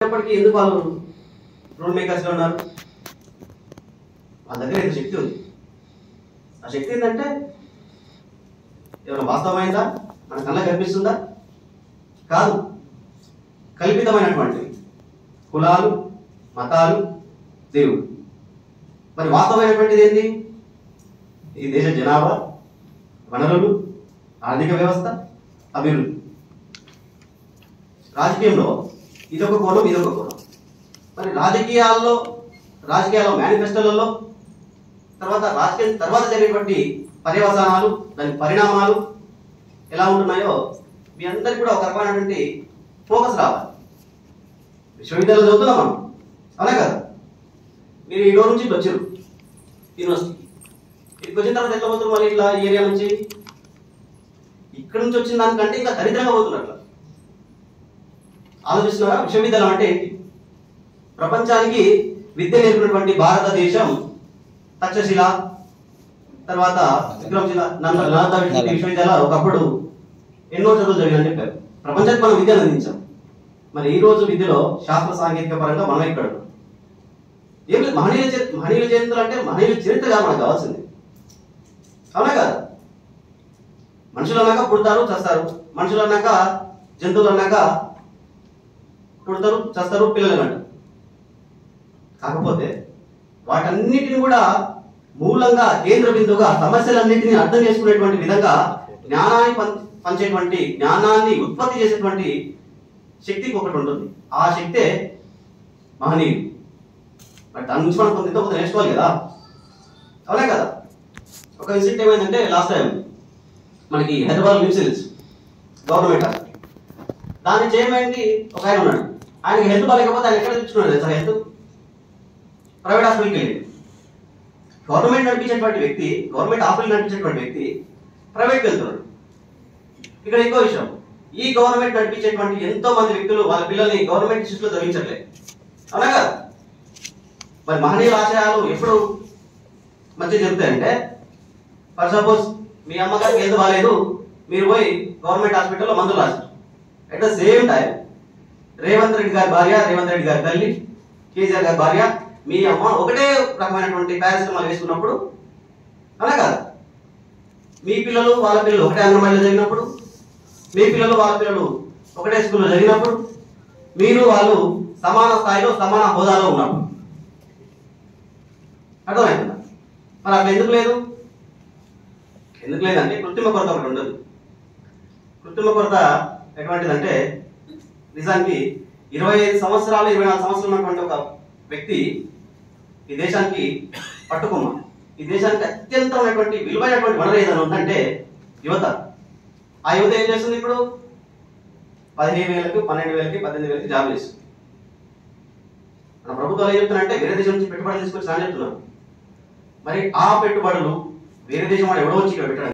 ఇప్పటికీ ఎందుకు వాళ్ళు రూల్ మేకర్స్గా ఉన్నారు? వాళ్ళ దగ్గర ఎంత శక్తి ఉంది. ఆ శక్తి ఏంటంటే ఏమైనా వాస్తవమైందా, మన కళ్ళకి కనిపిస్తుందా? కాదు, కల్పితమైనటువంటివి. కులాలు, మతాలు, దేవుడు. మరి వాస్తవమైనటువంటిది ఏంటి? ఈ దేశ జనాభా, వనరులు, ఆర్థిక వ్యవస్థ, అభివృద్ధి. రాజకీయంలో ఇదొక కోణం, ఇదొక కోణం. మరి రాజకీయాల మేనిఫెస్టోలలో రాజకీయం తర్వాత జరిగేటువంటి పర్యవసానాలు, దాని పరిణామాలు ఎలా ఉంటున్నాయో మీ అందరికీ కూడా ఒక రకమైనటువంటి ఫోకస్ రావాలి. విశ్వవిద్యాలయం చదువుతున్నాం మనం, అవునా కదా? మీరు ఈ డోర్ నుంచి వచ్చారు యూనివర్సిటీకి. ఇక్కడికి వచ్చిన తర్వాత ఎట్లా పోతున్నారు? మళ్ళీ ఇట్లా ఈ ఏరియా నుంచి, ఇక్కడ నుంచి వచ్చిన దానికంటే ఇంకా దరిద్రంగా పోతున్నట్ల ఆలోచిస్తున్నారా? విశ్వవిద్యాలయం అంటే ఏంటి? ప్రపంచానికి విద్య నేర్పినటువంటి భారతదేశం తక్షశిల, తర్వాత విక్రమశిల, నాలందా విశ్వవిద్యాలయాలు ఒకప్పుడు ఎన్నో చదువులు జరిగాయని చెప్పారు. ప్రపంచానికి మనం విద్యను అందించాం. మరి ఈ రోజు విద్యలో శాస్త్ర సాంకేతిక పరంగా మనం ఎక్కడ ఏం లేదు. మహనీయుల చరిత్రలు అంటే మహనీయుల చరిత్ర కాదు మనకు కావాల్సింది, అవునా కదా? మనుషులు అన్నాక పుడతారు, చస్తారు. మనుషులు అన్నాక, జంతువులు అన్నాక పుడతారు, చస్తారు, పిల్లలు అంటారు. కాకపోతే వాటన్నిటిని కూడా మూలంగా, కేంద్ర బిందువుగా సమస్యలన్నింటినీ అర్థం చేసుకునేటువంటి విధంగా జ్ఞానాన్ని పంచేటువంటి, జ్ఞానాన్ని ఉత్పత్తి చేసేటువంటి శక్తికి ఒకటి ఉంటుంది. ఆ శక్తే మహనీయుడు. మరి దాని నుంచి మనం కొంత నేర్చుకోవాలి కదా, అవునా కదా? ఒక ఇన్సిడెంట్ ఏమైందంటే, లాస్ట్ టైం మనకి హైదరాబాద్ మిమ్సిల్స్ గవర్నమెంట్ హాస్పిటల్, దాన్ని చేయమైంది ఒక ఆయన ఉన్నాడు. ఆయనకి హెల్త్ బాగాలేకపోతే ఆయన ఎక్కడ తెచ్చుకున్నాడు సార్? హెల్త్ ప్రైవేట్ హాస్పిటల్కి వెళ్ళి. గవర్నమెంట్ నడిపించేటువంటి వ్యక్తి, గవర్నమెంట్ హాస్పిటల్ నడిపించేటువంటి వ్యక్తి ప్రైవేట్కి వెళ్తున్నాడు. ఇక్కడ ఇంకో విషయం, ఈ గవర్నమెంట్ నడిపించేటువంటి ఎంతో మంది వ్యక్తులు వాళ్ళ పిల్లల్ని గవర్నమెంట్ ఇన్స్టిట్యూట్లో చదివించట్లేదు, అవునా కదా? మరి మహనీయుల ఆశయాలు ఎప్పుడు మంచిగా జరుగుతాయంటే, ఫర్ సపోజ్ మీ అమ్మగారికి హెల్త్ బాగాలేదు, మీరు పోయి గవర్నమెంట్ హాస్పిటల్లో మందులు రాశారు. At the same time Revanth Reddy గారి భార్య, రేవంత్ రెడ్డి గారి తల్లి, కేసీఆర్ గారి భార్య, మీ అమ్మ ఒకటే రకమైనటువంటి పారాసిటమాల్ వేసుకున్నప్పుడు, అవునా కదా? మీ పిల్లలు వాళ్ళ పిల్లలు ఒకటే అంగన్వాడీలో జరిగినప్పుడు, మీ పిల్లలు వాళ్ళ పిల్లలు ఒకటే స్కూల్లో జరిగినప్పుడు, మీరు వాళ్ళు సమాన స్థాయిలో, సమాన హోదాలో ఉన్నప్పుడు, అర్థమవుతుందా? మరి అట్లా ఎందుకు లేదు? ఎందుకు లేదంటే కృత్రిమ కొరత ఒకటి ఉండదు. కృత్రిమ కొరత ఎటువంటిదంటే, నిజానికి 25 సంవత్సరాలు 24 సంవత్సరాలు ఉన్నటువంటి ఒక వ్యక్తి ఈ దేశానికి పట్టుకున్నా, ఈ దేశానికి అత్యంతమైనటువంటి విలువైనటువంటి వనరు ఏదైనా ఉందంటే యువత. ఆ యువత ఏం చేస్తుంది? ఇప్పుడు 15,000కి, 12,000కి, 18,000కి జాబ్ చేస్తుంది. మన ప్రభుత్వాలు ఏం చెప్తున్నారంటే వేరే దేశం నుంచి పెట్టుబడులు తీసుకొచ్చి అని చెప్తున్నారు. మరి ఆ పెట్టుబడులు వేరే దేశం వాడు ఎవడో వచ్చి ఇక్కడ పెట్టడం